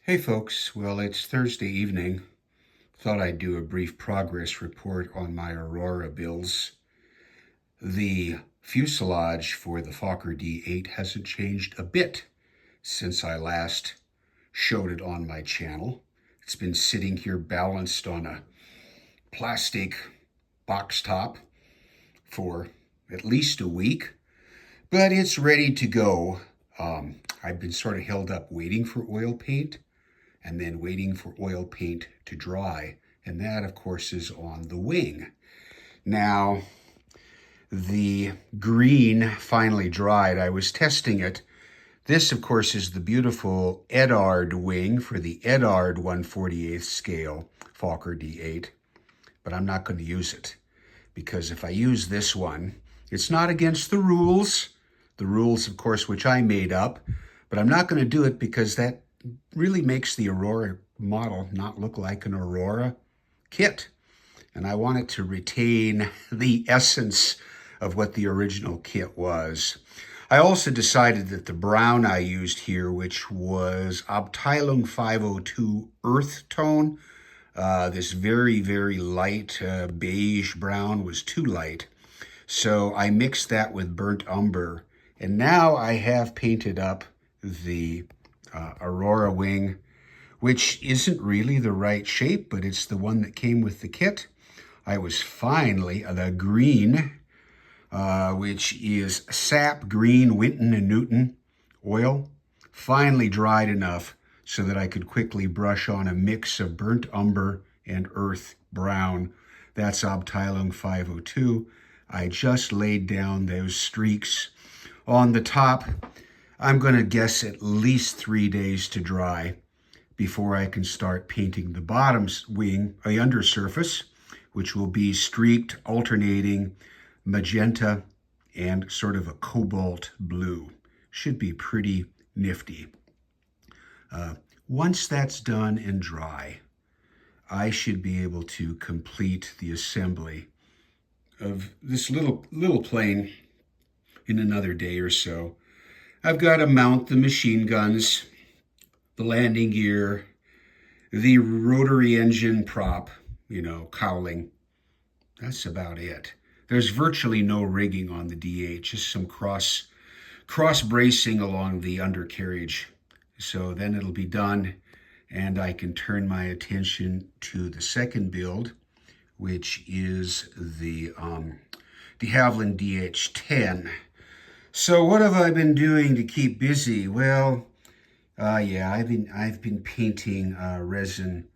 Hey folks, well it's Thursday evening. Thought I'd do a brief progress report on my Aurora builds. The fuselage for the Fokker D8 hasn't changed a bit since I last showed it on my channel. It's been sitting here balanced on a plastic box top for at least a week, but it's ready to go. I've been sort of held up waiting for oil paint and then waiting for oil paint to dry. And that, of course, is on the wing. Now, the green finally dried. I was testing it. This, of course, is the beautiful Edard wing for the Edard 1/48 scale Fokker D8. But I'm not going to use it, because if I use this one, it's not against the rules. The rules, of course, which I made up. But I'm not going to do it because that really makes the Aurora model not look like an Aurora kit. And I want it to retain the essence of what the original kit was. I also decided that the brown I used here, which was Abteilung 502 earth tone, this very, very light beige brown was too light. So I mixed that with burnt umber. And now I have painted up the Aurora wing, which isn't really the right shape, but it's the one that came with the kit. I was finally, the green, which is sap green Winton and Newton oil, finally dried enough so that I could quickly brush on a mix of burnt umber and earth brown. That's Abteilung 502. I just laid down those streaks on the top. I'm going to guess at least 3 days to dry before I can start painting the bottom wing, the undersurface, which will be streaked, alternating magenta and sort of a cobalt blue. Should be pretty nifty. Once that's done and dry, I should be able to complete the assembly of this little plane in another day or so. I've got to mount the machine guns, the landing gear, the rotary engine prop, cowling. That's about it. There's virtually no rigging on the D8, just some cross bracing along the undercarriage. So then it'll be done, and I can turn my attention to the second build, which is the De Havilland DH10. So what have I been doing to keep busy? Well, I've been painting resin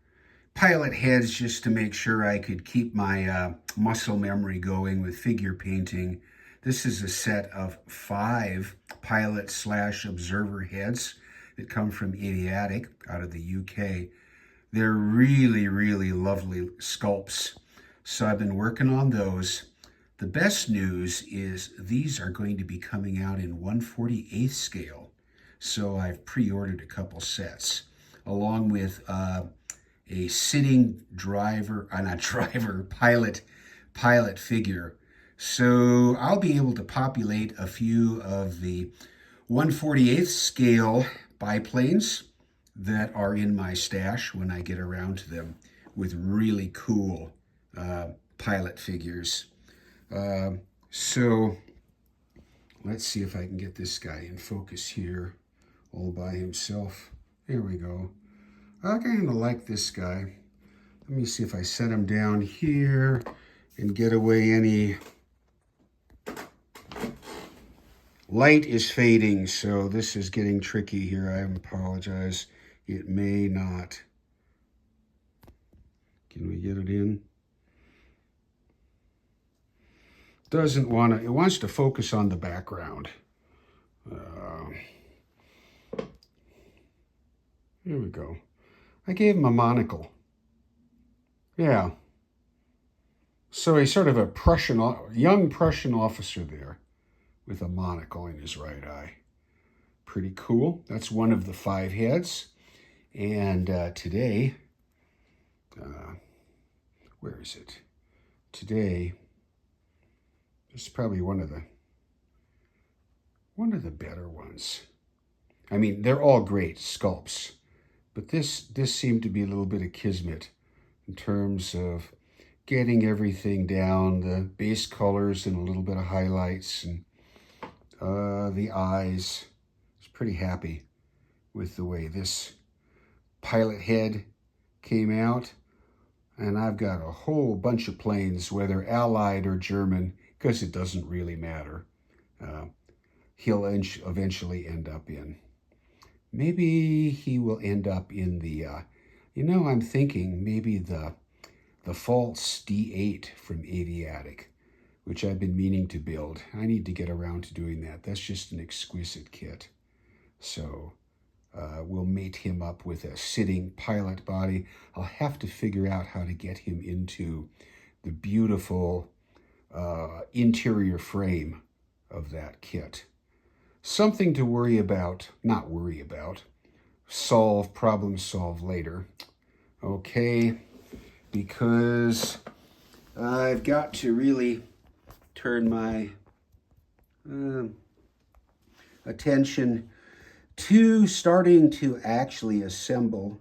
pilot heads just to make sure I could keep my muscle memory going with figure painting. This is a set of 5 pilot/observer heads that come from Idiotic out of the UK. They're really, really lovely sculpts. So I've been working on those. The best news is these are going to be coming out in 1/48 scale. So I've pre-ordered a couple sets, along with a sitting pilot figure. So I'll be able to populate a few of the 1/48 scale biplanes that are in my stash when I get around to them, with really cool pilot figures. So let's see if I can get this guy in focus here all by himself. There we go. I kind of like this guy. Let me see if I set him down here and get away any light is fading, so this is getting tricky here. I apologize. It may not. Can we get it in? Doesn't want to, it wants to focus on the background. Here we go. I gave him a monocle. Yeah. So he's sort of a young Prussian officer there with a monocle in his right eye. Pretty cool. That's one of the 5 heads. And today, where is it? Today, this is probably one of the better ones. I mean, they're all great sculpts, But this seemed to be a little bit of kismet in terms of getting everything down, the base colors and a little bit of highlights, and the eyes. I was pretty happy with the way this pilot head came out. And I've got a whole bunch of planes, whether Allied or German, because it doesn't really matter. He'll eventually end up in. Maybe he will end up in the, I'm thinking maybe the false D8 from Aviatic, which I've been meaning to build. I need to get around to doing that. That's just an exquisite kit. So we'll mate him up with a sitting pilot body. I'll have to figure out how to get him into the beautiful interior frame of that kit. Something to worry about, not worry about, problem solve later. Okay, because I've got to really turn my attention to starting to actually assemble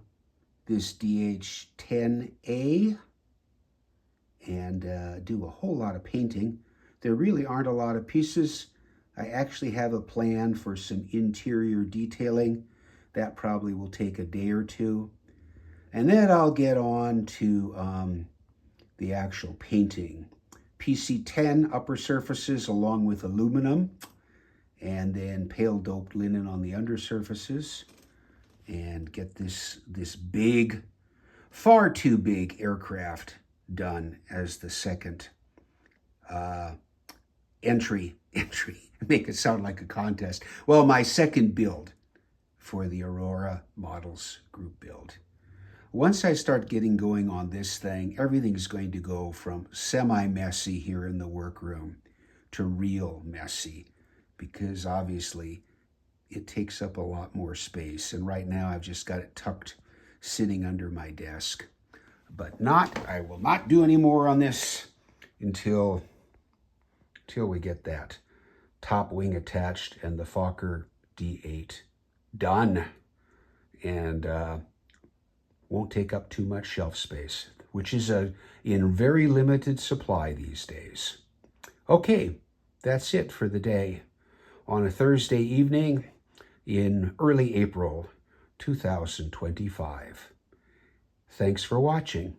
this DH-10A and do a whole lot of painting. There really aren't a lot of pieces. I actually have a plan for some interior detailing. That probably will take a day or two. And then I'll get on to the actual painting. PC-10 upper surfaces along with aluminum, and then pale doped linen on the undersurfaces, and get this big, far too big aircraft done as the second entry. Make it sound like a contest. Well, my second build for the Aurora Models group build. Once I start getting going on this thing, everything's going to go from semi-messy here in the workroom to real messy, because obviously it takes up a lot more space. And right now I've just got it tucked sitting under my desk. But I will not do any more on this until we get that top wing attached and the Fokker D8 done. And won't take up too much shelf space, which is in very limited supply these days. Okay, that's it for the day on a Thursday evening in early April 2025. Thanks for watching.